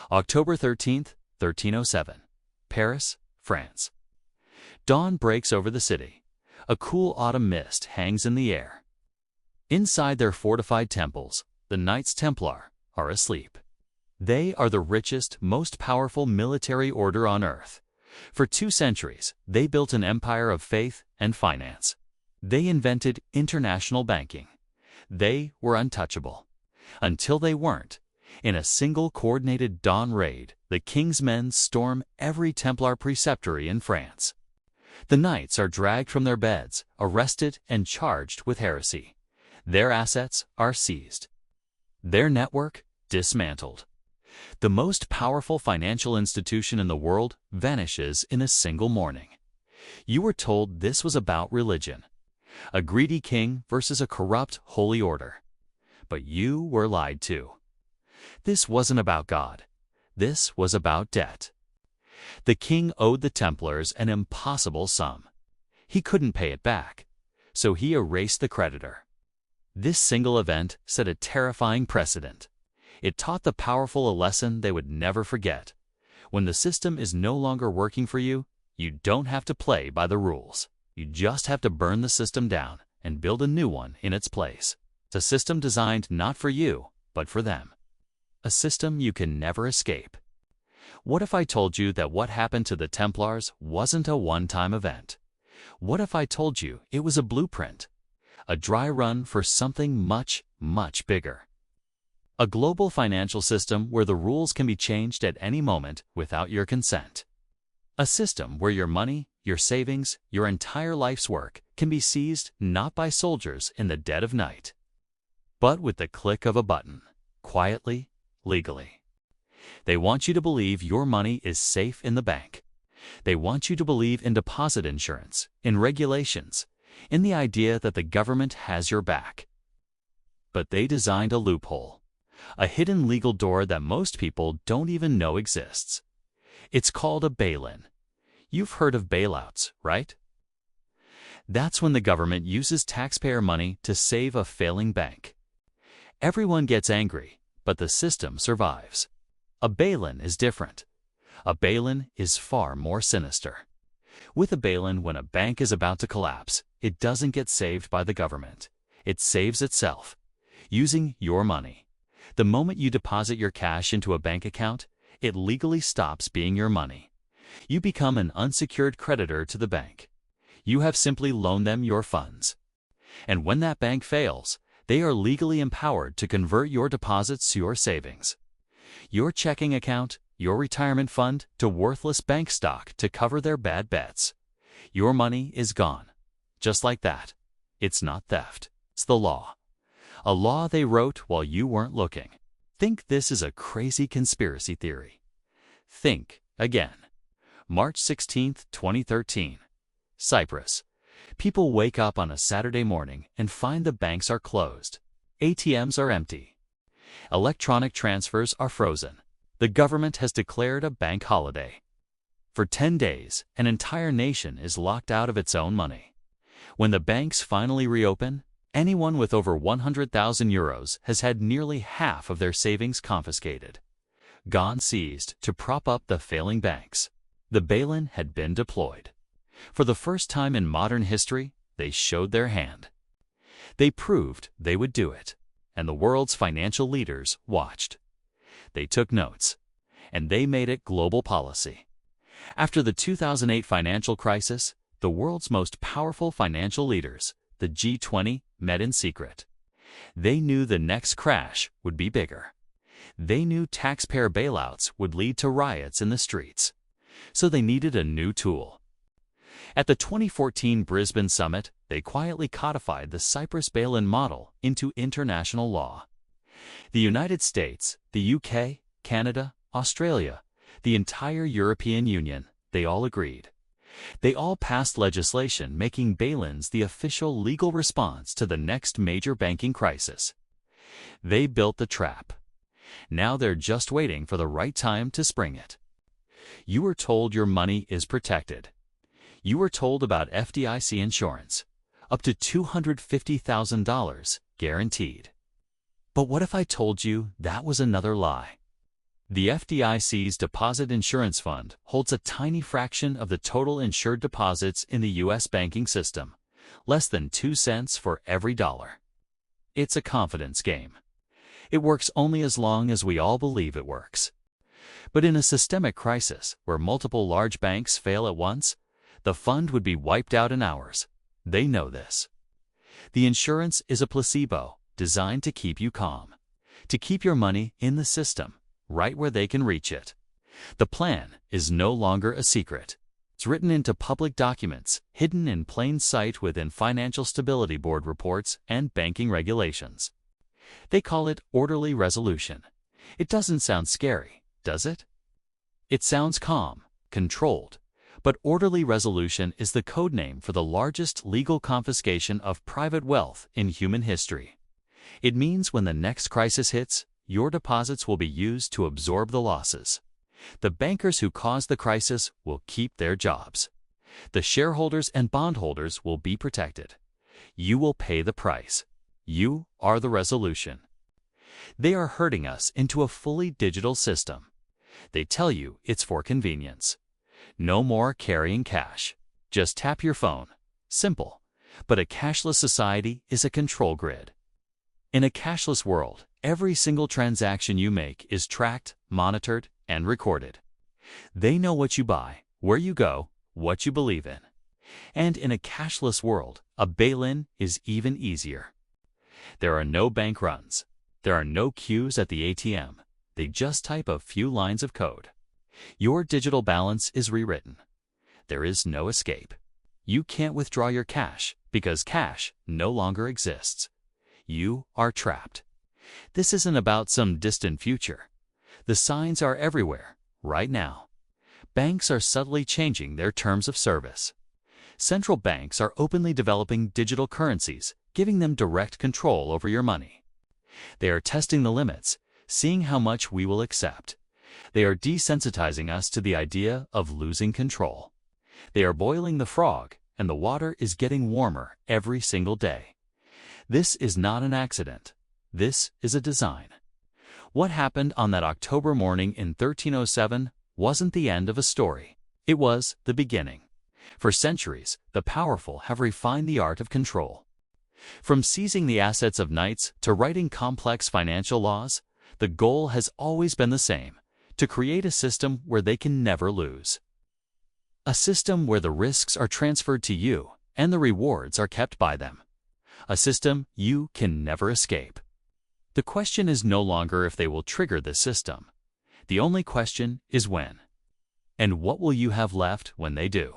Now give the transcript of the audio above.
October 13th, 1307. Paris, France. Dawn breaks over the city. A cool autumn mist hangs in the air. Inside their fortified temples, the Knights Templar are asleep. They are the richest, most powerful military order on earth. For 2 centuries, they built an empire of faith and finance. They invented international banking. They were untouchable. Until they weren't. In a single coordinated dawn raid, the king's men storm every Templar preceptory in France. The knights are dragged from their beds, arrested and charged with heresy. Their assets are seized. Their network dismantled. The most powerful financial institution in the world vanishes in a single morning. You were told this was about religion. A greedy king versus a corrupt holy order. But you were lied to. This wasn't about God. This was about debt. The king owed the Templars an impossible sum. He couldn't pay it back, so he erased the creditor. This single event set a terrifying precedent. It taught the powerful a lesson they would never forget. When the system is no longer working for you, you don't have to play by the rules. You just have to burn the system down and build a new one in its place. It's a system designed not for you, but for them. A system you can never escape. What if I told you that what happened to the Templars wasn't a one-time event? What if I told you it was a blueprint? A dry run for something much, much bigger. A global financial system where the rules can be changed at any moment without your consent. A system where your money, your savings, your entire life's work can be seized not by soldiers in the dead of night, but with the click of a button, quietly, legally. They want you to believe your money is safe in the bank. They want you to believe in deposit insurance, in regulations, in the idea that the government has your back. But they designed a loophole. A hidden legal door that most people don't even know exists. It's called a bail-in. You've heard of bailouts, right? That's when the government uses taxpayer money to save a failing bank. Everyone gets angry, but the system survives. A bail-in is different. A bail-in is far more sinister. With a bail-in, when a bank is about to collapse, it doesn't get saved by the government. It saves itself, using your money. The moment you deposit your cash into a bank account, it legally stops being your money. You become an unsecured creditor to the bank. You have simply loaned them your funds. And when that bank fails, they are legally empowered to convert your deposits to your savings. Your checking account, your retirement fund, to worthless bank stock to cover their bad bets. Your money is gone. Just like that. It's not theft. It's the law. A law they wrote while you weren't looking. Think this is a crazy conspiracy theory. Think again. March 16th, 2013. Cyprus. People wake up on a Saturday morning and find the banks are closed. ATMs are empty. Electronic transfers are frozen. The government has declared a bank holiday. For 10 days, an entire nation is locked out of its own money. When the banks finally reopen, anyone with over 100,000 euros has had nearly half of their savings confiscated. Gone, seized to prop up the failing banks. The bail-in had been deployed. For the first time in modern history, they showed their hand. They proved they would do it, and the world's financial leaders watched. They took notes, and they made it global policy. After the 2008 financial crisis, the world's most powerful financial leaders, the G20, met in secret. They knew the next crash would be bigger. They knew taxpayer bailouts would lead to riots in the streets. So they needed a new tool. At the 2014 Brisbane Summit, they quietly codified the Cyprus bail-in model into international law. The United States, the UK, Canada, Australia, the entire European Union, they all agreed. They all passed legislation making bail-ins the official legal response to the next major banking crisis. They built the trap. Now they're just waiting for the right time to spring it. You were told your money is protected. You were told about FDIC insurance, up to $250,000 guaranteed. But what if I told you that was another lie? The FDIC's Deposit Insurance Fund holds a tiny fraction of the total insured deposits in the U.S. banking system, less than 2 cents for every dollar. It's a confidence game. It works only as long as we all believe it works. But in a systemic crisis where multiple large banks fail at once, the fund would be wiped out in hours. They know this. The insurance is a placebo designed to keep you calm, to keep your money in the system, right where they can reach it. The plan is no longer a secret. It's written into public documents, hidden in plain sight within Financial Stability Board reports and banking regulations. They call it orderly resolution. It doesn't sound scary, does it? It sounds calm, controlled, but orderly resolution is the code name for the largest legal confiscation of private wealth in human history. It means when the next crisis hits, your deposits will be used to absorb the losses. The bankers who caused the crisis will keep their jobs. The shareholders and bondholders will be protected. You will pay the price. You are the resolution. They are herding us into a fully digital system. They tell you it's for convenience. No more carrying cash. Just tap your phone. Simple. But a cashless society is a control grid. In a cashless world, every single transaction you make is tracked, monitored, and recorded. They know what you buy, where you go, what you believe in. And in a cashless world, a bail-in is even easier. There are no bank runs. There are no queues at the ATM. They just type a few lines of code. Your digital balance is rewritten. There is no escape. You can't withdraw your cash because cash no longer exists. You are trapped. This isn't about some distant future. The signs are everywhere, right now. Banks are subtly changing their terms of service. Central banks are openly developing digital currencies, giving them direct control over your money. They are testing the limits, seeing how much we will accept. They are desensitizing us to the idea of losing control. They are boiling the frog, and the water is getting warmer every single day. This is not an accident. This is a design. What happened on that October morning in 1307 wasn't the end of a story. It was the beginning. For centuries, the powerful have refined the art of control. From seizing the assets of knights to writing complex financial laws, the goal has always been the same: to create a system where they can never lose. A system where the risks are transferred to you and the rewards are kept by them. A system you can never escape. The question is no longer if they will trigger this system. The only question is when. And what will you have left when they do?